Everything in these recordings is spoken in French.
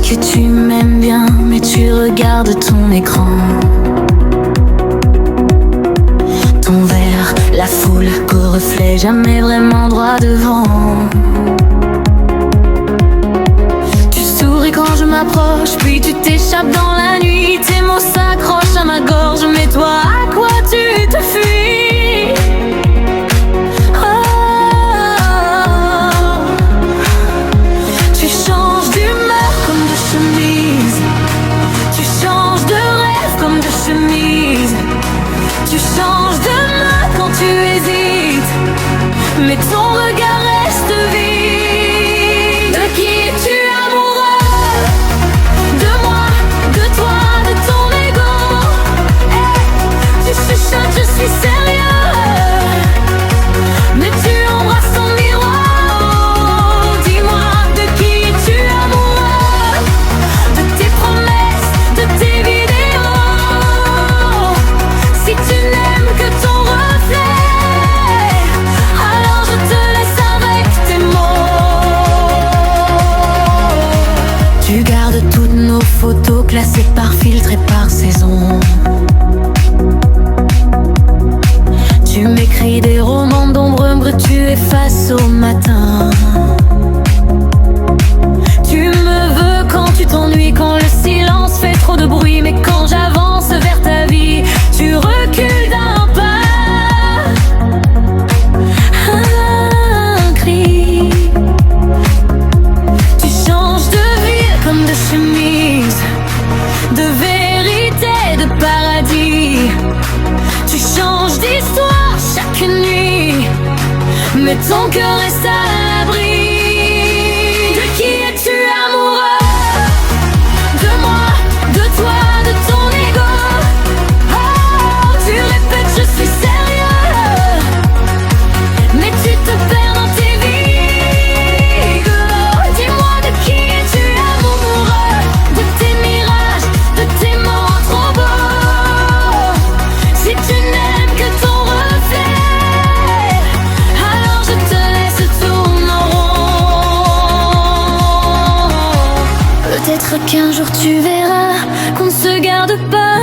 que tu m'aimes bien, mais tu regardes ton écran. Ton verre, la foule, qu'au reflet, jamais vraiment droit devant. Tu souris quand je m'approche, puis tu t'échappes dans la nuit. Tes mots s'accrochent à ma gorge, mais toi, à quoi tu te fuis? Tu changes d'humeur comme de chemise. Tu changes de rêve comme de chemise. Tu changes de main quand tu hésites, mais ton regard reste vide. De qui es-tu amoureux? De moi, de toi, de ton ego. Hey, tu chuchotes, je suis sérieux, mais tu embrasses ton miroir. Oh, dis-moi, de qui es-tu amoureux? De tes promesses, de tes vidéos. Si tu n'aimes que ton reflet, alors je te laisse avec tes mots. Tu gardes toutes nos photos classées par filtre et par saison. Tu m'écris des romans d'ombre brute, tu effaces au matin. Tu me veux quand tu t'ennuies, quand le silence fait trop de bruit. Mais quand j'avance vers ta vie, tu recules d'un pas. Un cri. Tu changes de ville comme de chemise, de vérité, de paradis. Tu changes d'histoire chaque nuit, mais ton cœur reste à l'abri. De qui es-tu amoureux? De moi, de toi, de ton ego. Oh, tu répètes, je suis sérieux, mais tu te perds dans tes vies. Dis-moi, de qui es-tu amoureux? De tes mirages, de tes mots trop beaux. Si tu n'aimes que ton reflet, alors je te laisse tourner en rond. Peut-être qu'un jour tu verras qu'on ne se garde pas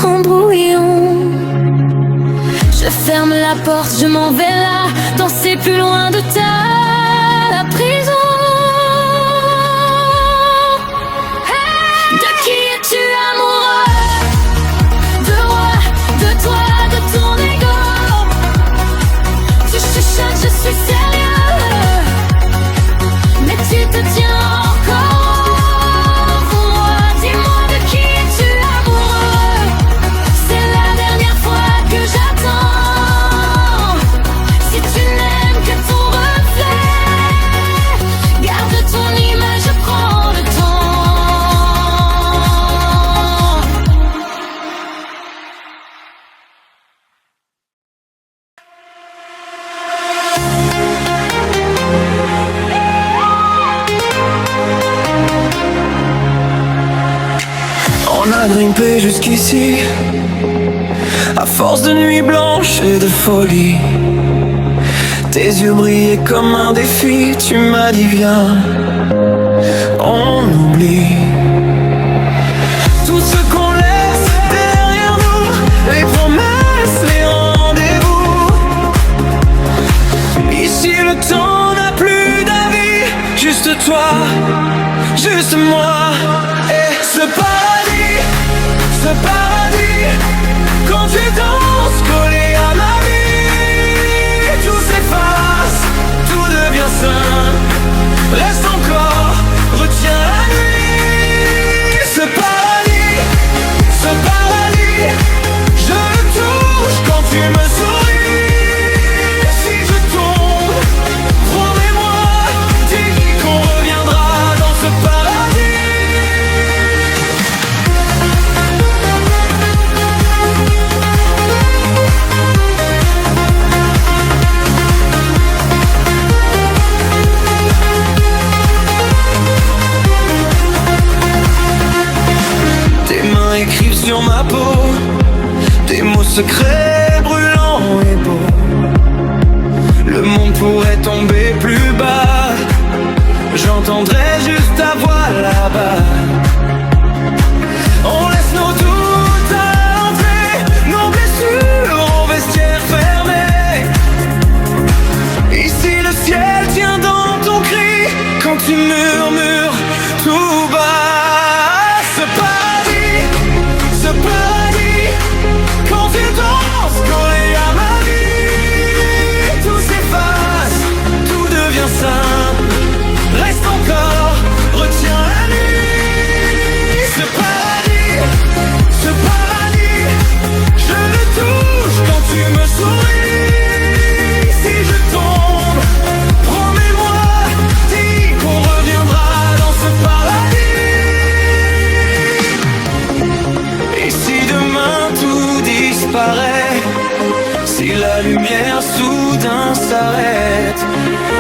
en brouillon. Je ferme la porte, je m'en vais là, danser plus loin de ta prison. Hey, de qui es-tu amoureux? De moi, de toi, de ton ego. Tu chuchotes, je suis sérieux, mais tu te tiens encore pour moi. Dis-moi, de qui es-tu amoureux? C'est la dernière fois que j'attends. Si tu n'aimes que ton reflet, garde ton image, je prends le temps. On a grimpé jusqu'ici, à force de nuits blanches et de folie. Tes yeux brillaient comme un défi, tu m'as dit viens, on oublie tout ce qu'on laisse derrière nous, les promesses, les rendez-vous. Ici le temps n'a plus d'avis, juste toi, juste moi. Et ce paradis, quand tu danses collé à ma vie, tout s'efface, tout devient sain. Reste encore, retiens la nuit. Ce paradis, je le touche quand tu me souris. Si je tombe, promets-moi, dis qu'on reviendra dans ce paradis. Sur ma peau, des mots secrets brûlants et beaux. Le monde pourrait tomber plus bas, j'entendrais juste ta voix là-bas. tu murmures tout bas. Ce paradis, quand tu danses collé à ma vie, tout s'efface, tout devient simple. Reste encore, retiens la nuit. Ce paradis, je le touche quand tu me souris. Si je tombe, promets-moi, dis qu'on reviendra dans ce paradis. Et si demain tout disparaît, si la lumière soudain s'arrête,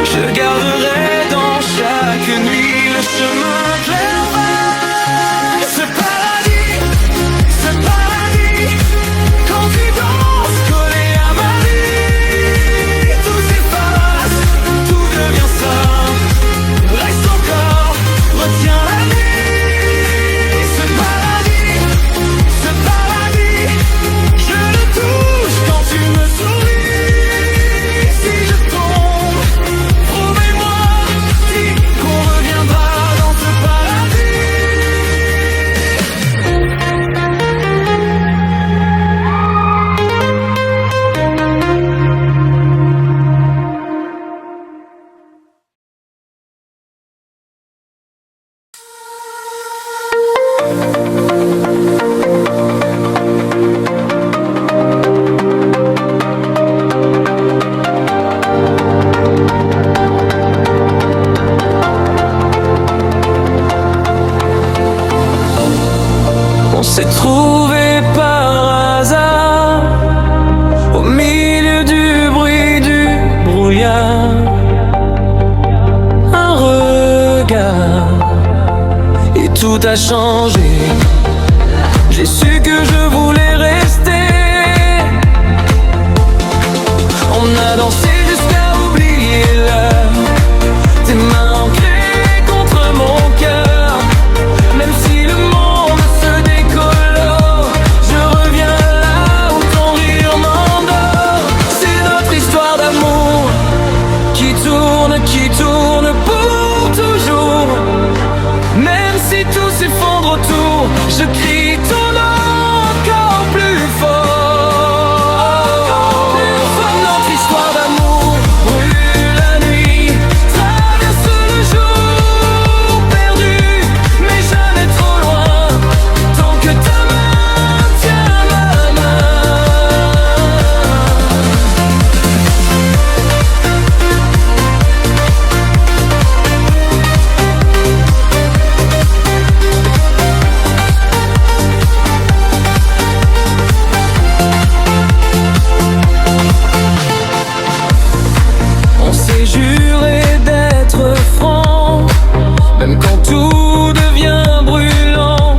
je garderai dans chaque nuit le chemin clair vers ce paradis, quand tu danses collé à ma vie, tout s'efface, tout devient simple. Reste encore, retiens la nuit. Ce paradis, je le touche quand tu me souris. Si je tombe, promets-moi, dis qu'on reviendra dans ce paradis. On s'est trouvé par hasard au milieu du bruit du brouillard. Un regard et tout a changé. J'ai su que je voulais rester. On a dansé jusqu'à oublier l'heure. Tes mains ancrées contre mon cœur. Même si le monde se décolore, je reviens là où ton rire m'endort. C'est notre histoire d'amour qui tourne pour toujours. Même si tout s'effondre autour, je crie ton nom encore plus fort. Notre histoire d'amour brûle la nuit, traverse le jour perdu, mais jamais trop loin, tant que ta main tient ma main. On s'est juré d'être franc, même quand tout devient brûlant.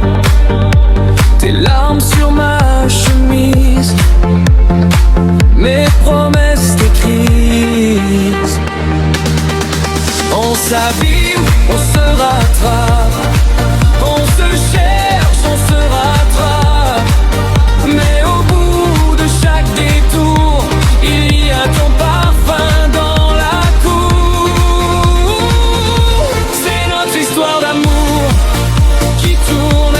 Tes larmes sur ma chemise, mes promesses écrites. On s'abîme, on se rattrape, on se cherche, on se rattrape. Mais au bout de chaque détour, il y a ton parfum dans la cour. C'est notre histoire d'amour qui tourne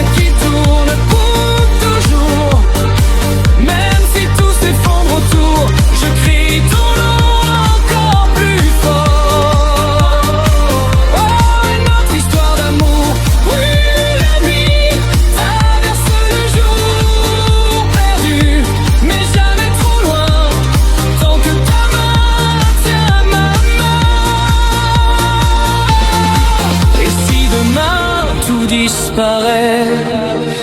pour toujours. Même si tout s'effondre autour, je crie ton nom encore plus fort. Oh, notre histoire d'amour brûle la nuit, traverse le jour perdu, mais jamais trop loin, tant que ta main tient ma main. Et si demain tout disparaît,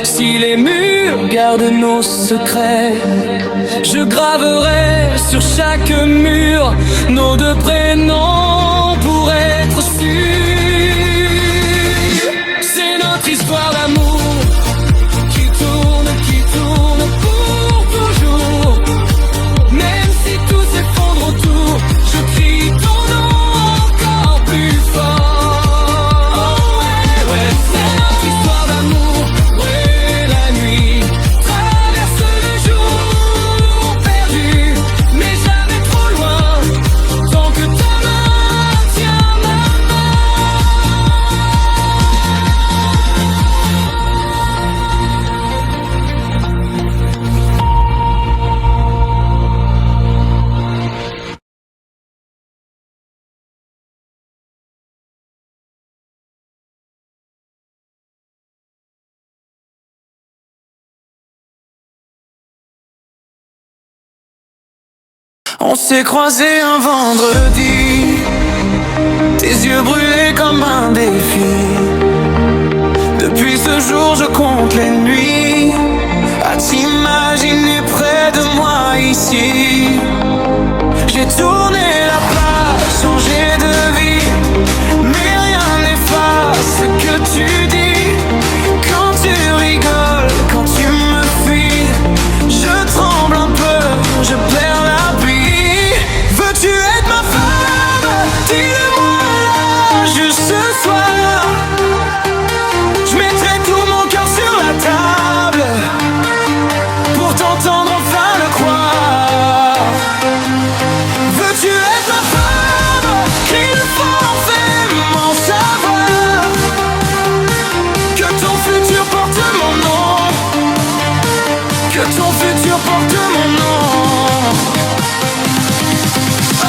si les murs gardent nos secrets, je graverai sur chaque mur nos deux prénoms pour être sûr. C'est notre histoire d'amour qui tourne pour toujours. Même si tout s'effondre autour, je crie ton nom encore plus fort. Oh ouais, c'est notre histoire d'amour brûle la nuit, traverse le jour perdu, mais jamais trop loin, tant que ta main On s'est croisés un vendredi, tes yeux brûlés comme un défi. Depuis ce jour je compte les nuits à t'imaginer près de moi ici. J'ai tourné la page, changé de vie, mais rien n'efface ce que tu dis. Quand tu rigoles, quand tu me fuis, je tremble un peu, je perds l'appui. Veux-tu être ma femme? Dis-le-moi là, juste ce soir. Je mettrai tout mon cœur sur la table pour t'entendre enfin le croire. Veux-tu être ma femme? Crie fort, fais-moi savoir que ton futur porte mon nom, que ton futur porte mon nom. Oh.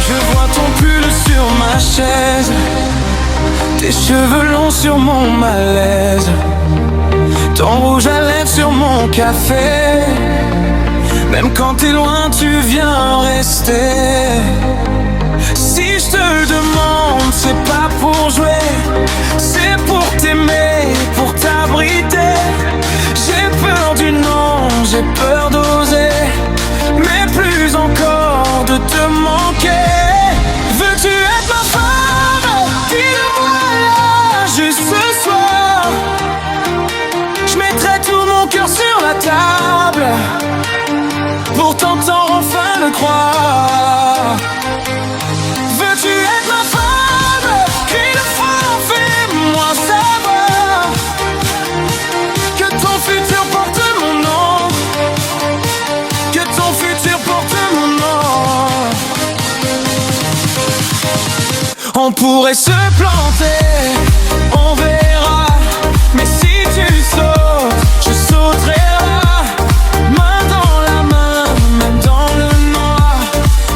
Je vois ton pull sur ma chaise, tes cheveux longs sur mon malaise, ton rouge à lèvres sur mon café. Même quand t'es loin, tu viens rester. Si je te le demande, c'est pas pour jouer, c'est pour t'aimer, pour t'abriter. J'ai peur du non, j'ai peur d'oser, mais plus encore de te manquer. Veux-tu être ma femme? Dis-le-moi là, juste ce soir. Je mettrai tout mon cœur sur la table pour t'entendre enfin le croire. Veux-tu être ma femme? Crie le fort, fais-moi savoir que ton futur porte mon nom, que ton futur porte mon nom. On pourrait se planter, on verra, mais si tu sautes, je sauterai là, main dans la main, même dans le noir.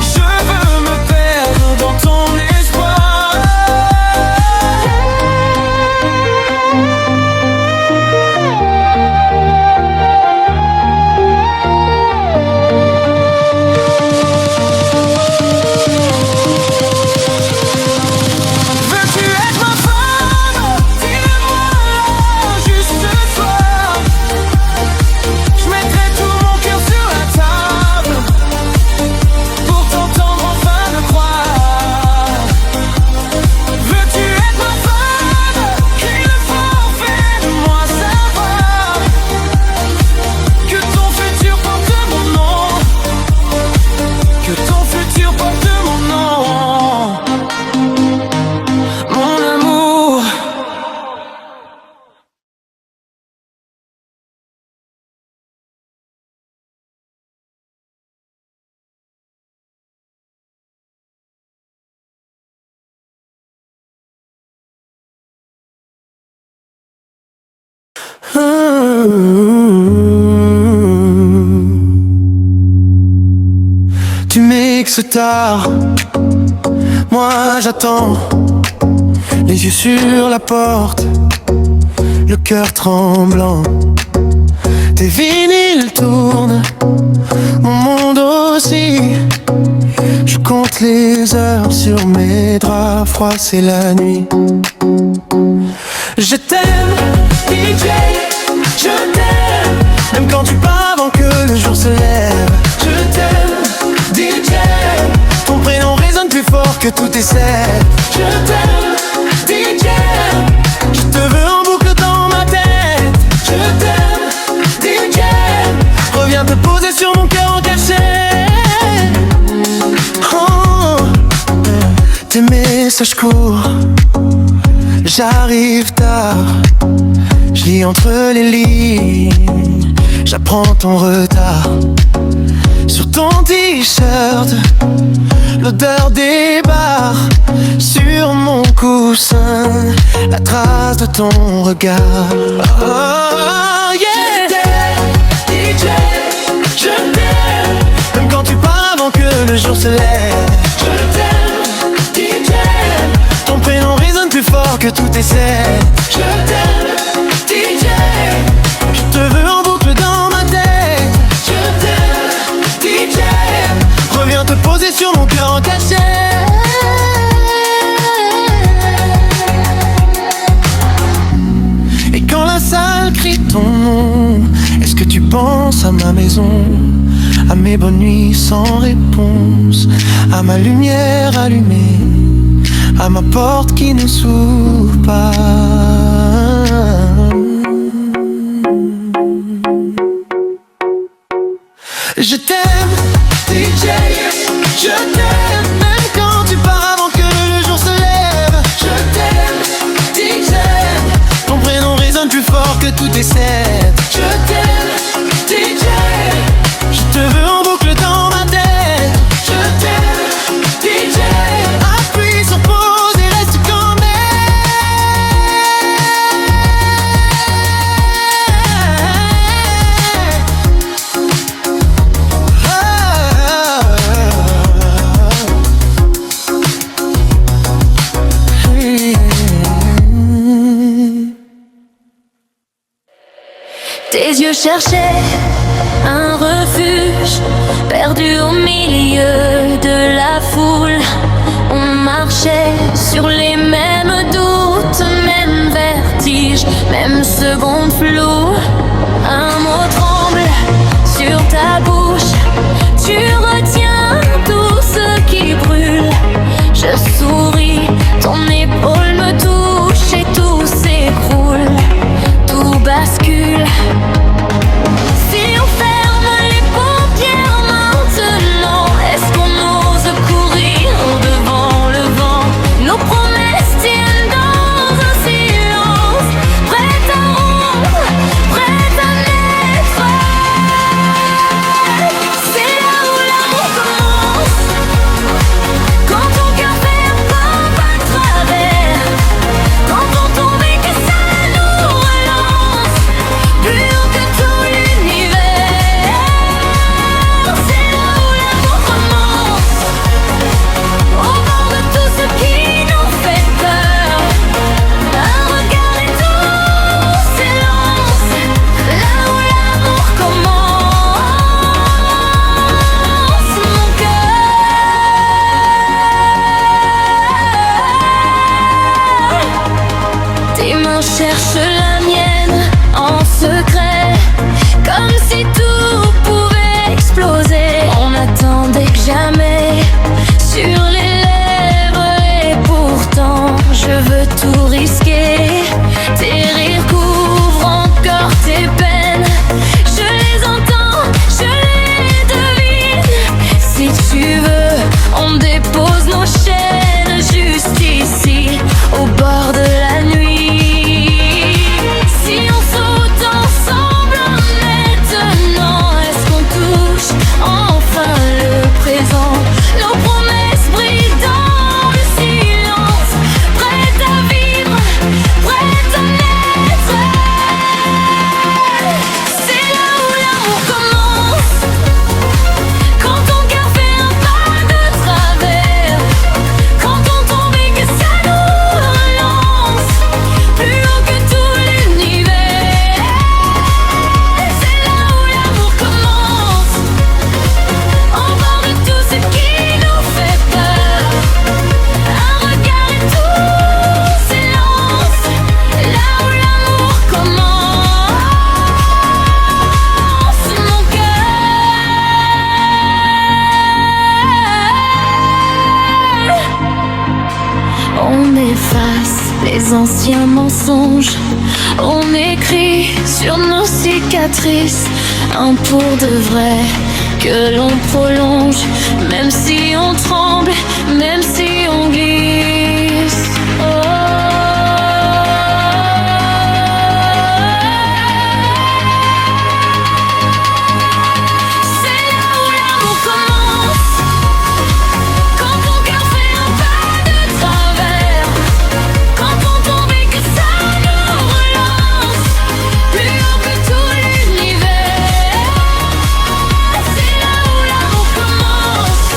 Je veux me perdre dans ton espoir. Veux-tu être ma femme? Dis-le-moi là, juste ce soir. Je mettrai tout mon cœur sur la table pour t'entendre enfin le croire. Veux-tu être ma femme? Crie le fort, fais-moi savoir que ton futur porte mon nom, que ton futur porte mon nom. Mon amour. Tu mixes tard, moi j'attends, les yeux sur la porte, le cœur tremblant. Tes vinyles tournent, mon monde aussi. Je compte les heures sur mes draps froids, c'est la nuit. Je t'aime, DJ, je t'aime, même quand tu pars avant que le jour se lève. Je t'aime, DJ, ton prénom résonne plus fort que tous tes scènes. Je t'aime, DJ, je te veux en boucle dans ma tête. Je t'aime, DJ, reviens te poser sur mon cœur en cachet. Oh, tes messages courts, j'arrive tard, je lis entre les lignes, j'apprends ton retard. Sur ton t-shirt, l'odeur des bars, sur mon coussin, la trace de ton regard. Oh yeah, DJ, je t'aime, même quand tu pars avant que le jour se lève. Je t'aime, DJ. Ton prénom résonne plus fort que tous tes scènes. Je t'aime, DJ. Je te veux en boucle dans ma tête. Je t'aime, DJ. Reviens te poser sur mon cœur en cachette. Et quand la salle crie ton nom, est-ce que tu penses à ma maison, à mes bonnes nuits sans réponse, à ma lumière allumée, à ma porte qui ne s'ouvre pas? Je t'aime, DJ, je t'aime, même quand tu pars avant que le jour se lève. Je t'aime, DJ, ton prénom résonne plus fort que tous tes scènes. Je t'aime, DJ, je te veux en boucle dans ma tête. Je t'aime, DJ, appuie sur pause et reste quand même. Tes yeux cherchaient un refuge, perdu au milieu de la foule. On marchait sur les mêmes doutes, mêmes vertiges, mêmes secondes floues. Un mot tremble sur ta bouche, tu retiens tout ce qui brûle. Je souris, ton épaule me touche et tout s'écroule, tout bascule. Si on ferme les paupières maintenant, est-ce qu'on ose courir devant le vent? Nos promesses tiennent dans un silence, prêtes à rompre, prêtes à naître. C'est là où l'amour commence, quand ton cœur fait un pas de travers, quand on tombe et que ça nous relance, plus haut que tout l'univers. C'est là où l'amour commence, au bord de tout ce qui nous fait peur. Un regard et tout s'élance, là où l'amour commence. Mon cœur, tes mains cherchent la mienne en secret, comme si tout pouvait exploser. On attendait que jamais sur les lèvres, et pourtant je veux tout risquer. Tes rires couvrent encore tes peines, je les entends, je les devine. Si tu veux, on dépose nos chaînes juste ici, au bord de la nuit. Si on saute ensemble maintenant, est-ce qu'on touche enfin le présent? Nos promesses brillent dans le silence, prêtes à vivre, prêtes à naître. C'est là où l'amour commence, quand ton cœur fait un pas de travers, quand on tombe et que ça nous relance, plus haut que tout l'univers. C'est là où l'amour commence, en bord de tout ce qui nous fait peur. Un regard et tout s'élance, là où l'amour commence. Mon cœur, on efface les anciens mensonges, on écrit sur nos cicatrices un pour de vrai que l'on prolonge, même si on tremble, même si on glisse. C'est là où l'amour commence, quand ton cœur fait un pas de travers, quand on tombe et que ça nous relance, plus haut que tout l'univers. C'est là où l'amour commence,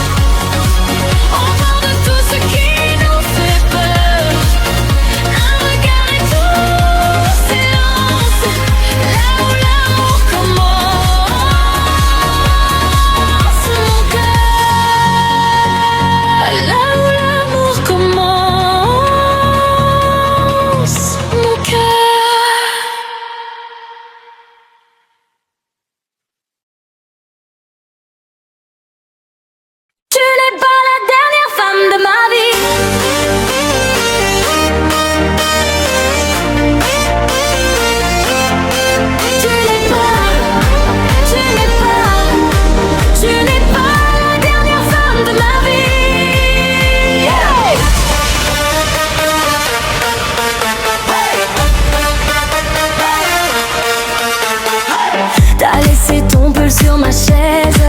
seule sur ma chaise,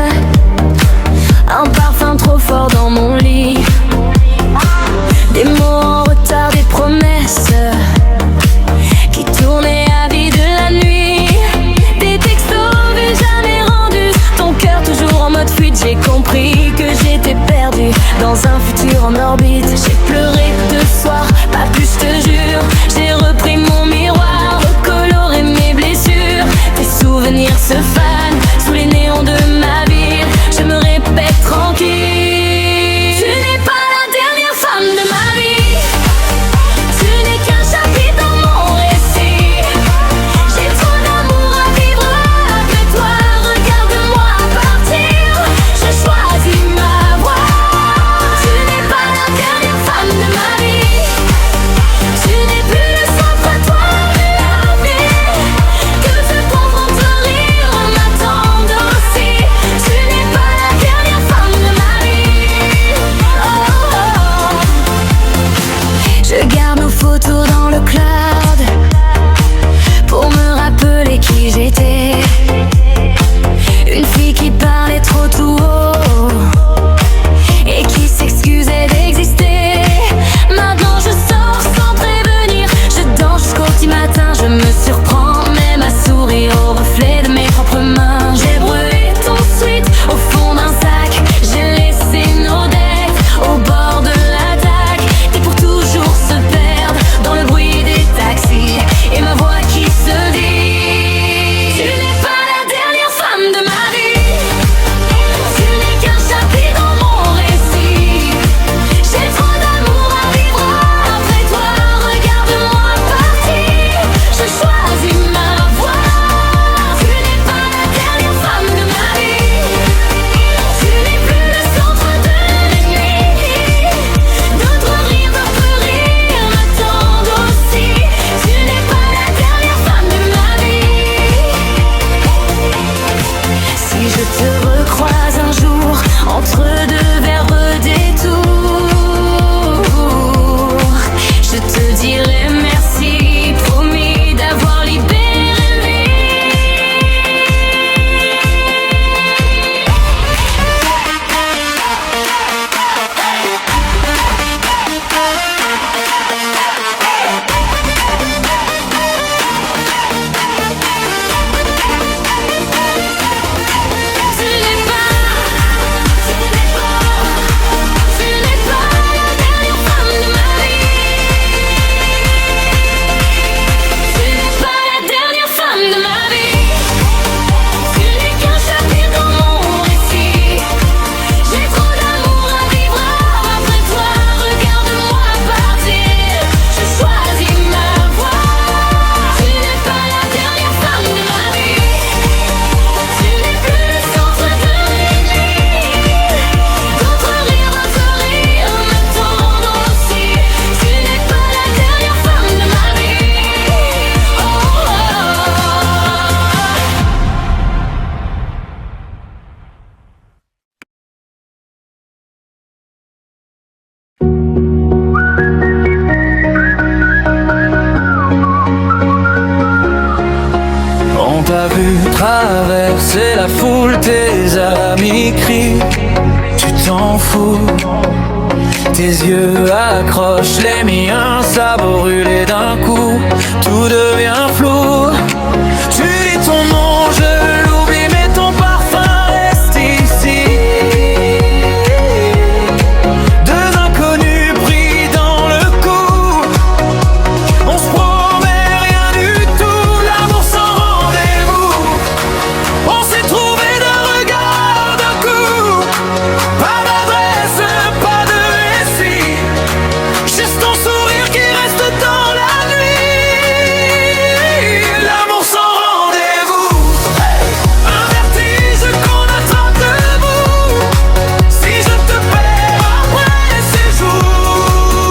un parfum trop fort dans mon lit, des mots en retard, des promesses qui tournaient à vide la nuit, des textos vus jamais rendus, ton cœur toujours en mode fuite. J'ai compris que j'étais perdue dans un futur en orbite. J'ai pleuré 2 soirs, pas plus je te jure. J'ai repris mon miroir, recoloré mes blessures. Tes souvenirs se fanent sous les néons de ma ville. Je me répète tranquille, tu n'es pas la dernière femme de ma vie. Tu n'es qu'un chapitre dans mon récit. J'ai trop d'amour à vivre avec toi. Regarde-moi partir, je choisis ma voie. Tu n'es pas la dernière femme de ma vie. Tu n'es plus le centre à toi de la vie. Que ce confort de rire m'attende aussi. Tu n'es pas la dernière femme de ma vie. Oh, oh. Je garde nos photos dans le cloud pour me rappeler qui j'étais. Une fille qui parlait trop tout haut et qui s'excusait d'exister. Maintenant je sors sans prévenir, je danse jusqu'au petit matin. Je me surprends même à sourire au reflet de mes propres mains. J'ai brûlé ton sweat au fond d'un sac. J'ai laissé nos dettes au bord de la dague. Et pour toujours se perdre dans le bruit des taxis et ma voix qui se dit, tu n'es pas la dernière femme de ma vie. Tu n'es qu'un chapitre dans mon récit. J'ai trop d'amour à vivre après toi. Regarde-moi partir, je choisis ma voie. Tu n'es pas la dernière femme de ma vie. Tu n'es plus le centre de la nuit. D'autres rires m'attendent aussi. Tu n'es pas la dernière femme de ma vie. Si je te recroise un jour entre 2 verbes détours, je te dirai merci, promis d'avoir libéré le Tu n'es pas la dernière femme de ma vie. Tu n'es pas la dernière femme de ma vie. Tu n'es qu'un chapitre dans mon récit. J'ai trop d'amour à vivre après toi. Regarde-moi partir, je choisis ma voie. Tu n'es pas la dernière femme de ma vie. Tu n'es plus le centre de la nuit. D'autres rires m'attendent aussi. Tu n'es pas la dernière femme de ma vie. Oh, oh, On t'a vu traverser la foule, tes amis crient, tu t'en fous. Tes yeux accrochent les miens, ça brûle d'un coup, tout devient flou. Tu dis ton nom, je l'oublie, mais ton parfum reste ici. 2 inconnus pris dans le coup, on se promet rien du tout, l'amour sans rendez-vous. On s'est trouvé d'un regard, d'un coup, pas d'adresse, pas de récit, juste ton sourire qui reste dans la nuit. L'amour sans rendez-vous, un vertige qu'on attrape debout. Si je te perds après ces jours,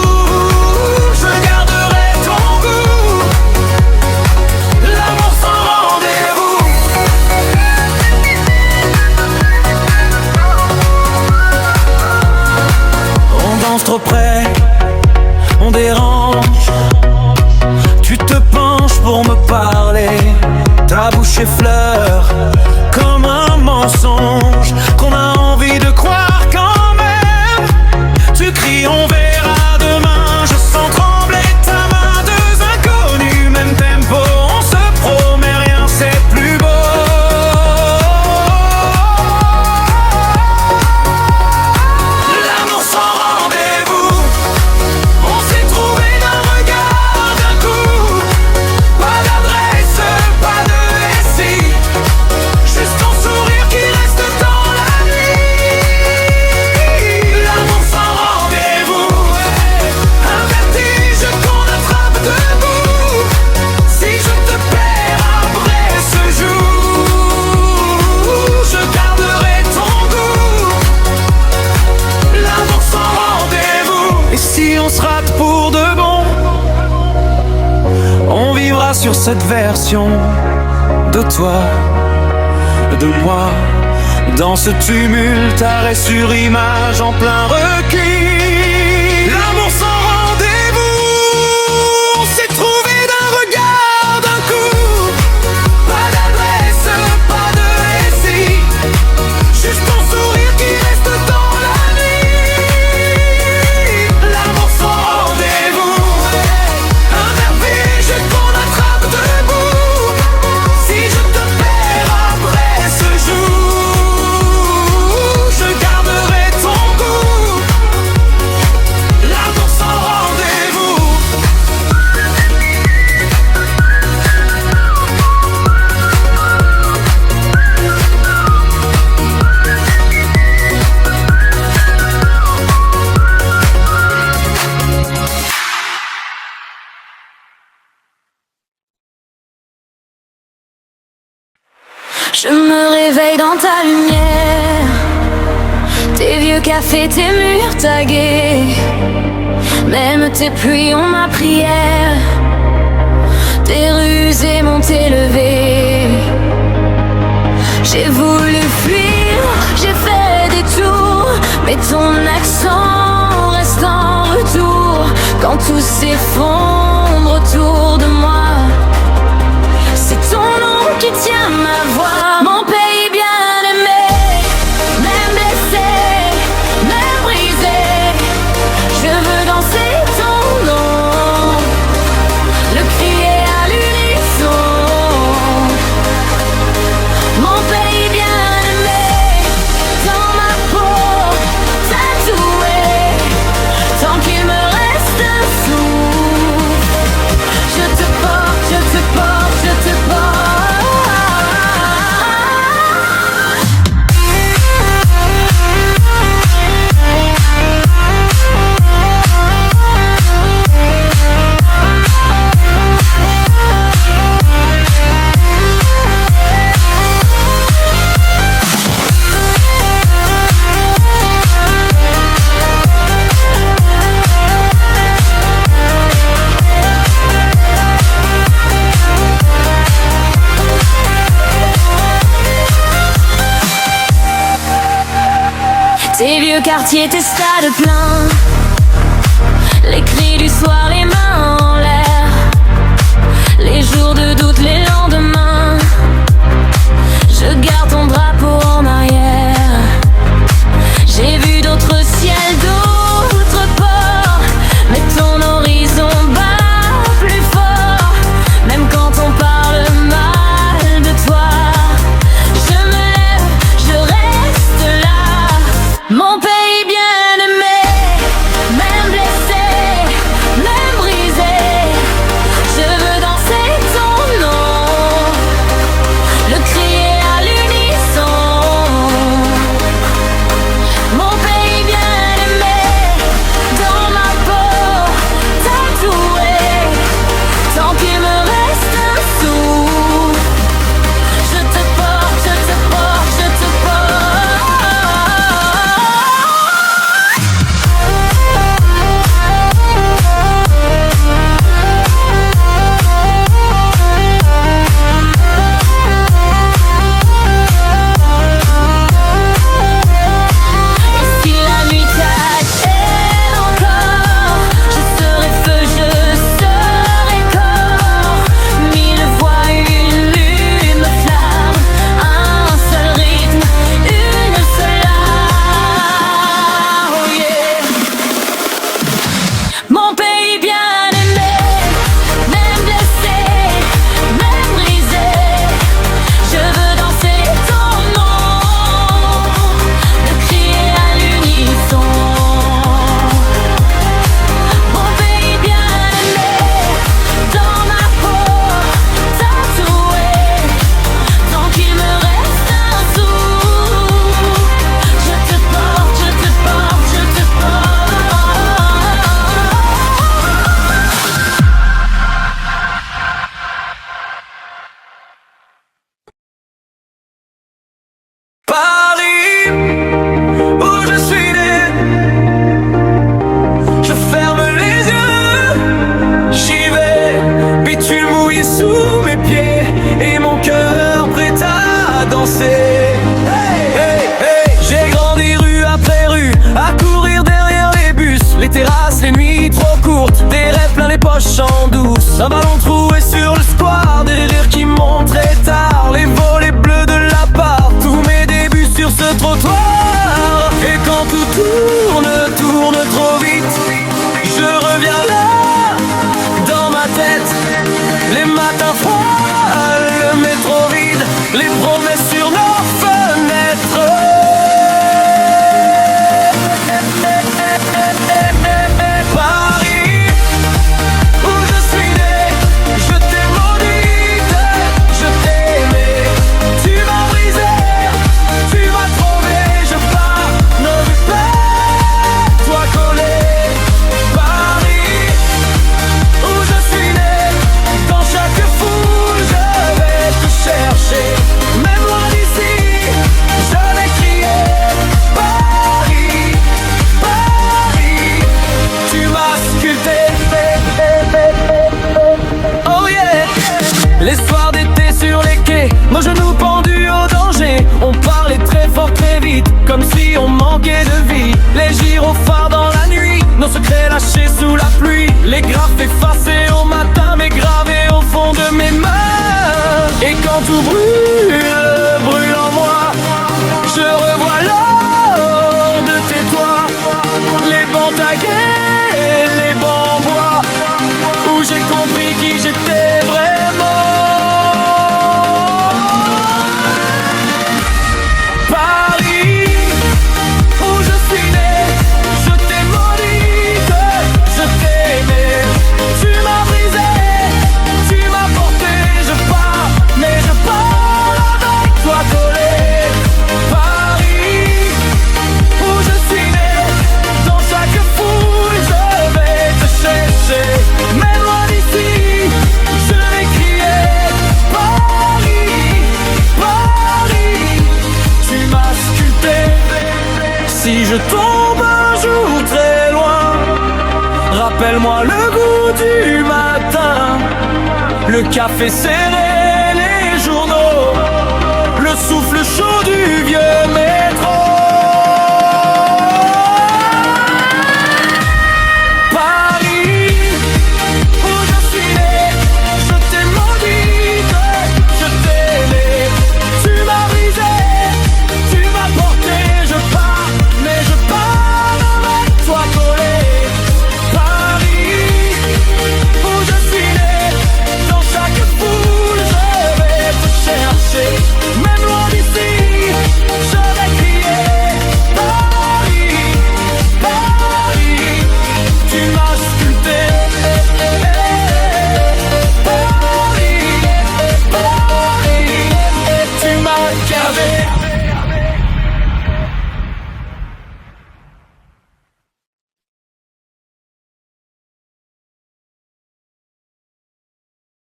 je garderai ton goût. L'amour sans rendez-vous. On danse trop près, on dérange. Tu te penches pour me parler, ta bouche effleure comme un pas sur cette version de toi, de moi. Dans ce tumulte, arrêt sur image en plein recueil. L'amour sans rendez-vous, on s'est trouvé d'un regard, d'un coup. Pas d'adresse, pas de récit, juste ton sourire qui reste dans la nuit. L'amour sans rendez-vous, un vertige qu'on attrape debout. Si je te perds après ce jour, je garderai ton goût. L'amour sans rendez-vous. Je me réveille dans ta lumière, tes vieux cafés, tes murs tagués, même tes pluies ont ma prière, tes ruses et mon élevé. J'ai voulu fuir, j'ai fait des tours, mais ton accent reste en retour. Quand tout s'effondre autour de moi, c'est ton nom qui tient ma voix. Mon pays bien-aimé, même blessé, même brisé, je veux danser ton nom, le crier à l'unisson. Mon pays bien-aimé, dans ma peau, tatoué, tant qu'il me reste un souffle, je te porte, je te porte, je te porte. Tes vieux quartiers, tes stades pleins, les cris du soir, les mains en l'air, les jours de doute, les lendemains. Je garde ton drapeau en arrière. J'ai vu d'autres ciels, d'autres ports, mais ton horizon bat plus fort. Même quand on parle mal de toi, je me lève, je reste là. Mon pays bien-aimé, même blessé, même matin froid, le métro vide, les promesses sur nos fenêtres. Paris, où je suis né, je t'ai maudite, je t'ai aimé. Tu m'as brisé, tu m'as trouvé, je pars, ne veux pas toi coller. Paris, où je suis né, dans chaque foule je vais te chercher. Même loin d'ici, je vais crier. Paris, Paris, tu m'as sculpté. Oh yeah. Les soirs d'été sur les quais, nos genoux pendus au danger. On parlait très fort très vite, comme si on manquait de vie. Les gyrophares dans la nuit, nos secrets lâchés sous la pluie. Les graphes effacés au matin, mais gravés au fond de mes mains. Et quand tout brûle, brûle en moi, je revois l'or de tes toits. Les bancs tagués, les bancs en bois, où j'ai compris qui j'étais vraiment. Paris, où je suis né, je t'ai maudite, je t'ai aimé. Tu m'as brisé, tu m'as porté, je pars, mais je pars avec toi collé. Paris, où je suis né, dans chaque foule je vais te chercher. Même loin d'ici, je vais crier. Paris, Paris, tu m'as sculpté. Si je tombe un jour très loin, rappelle-moi le goût du matin, le café serré, les journaux, le souffle chaud du vieux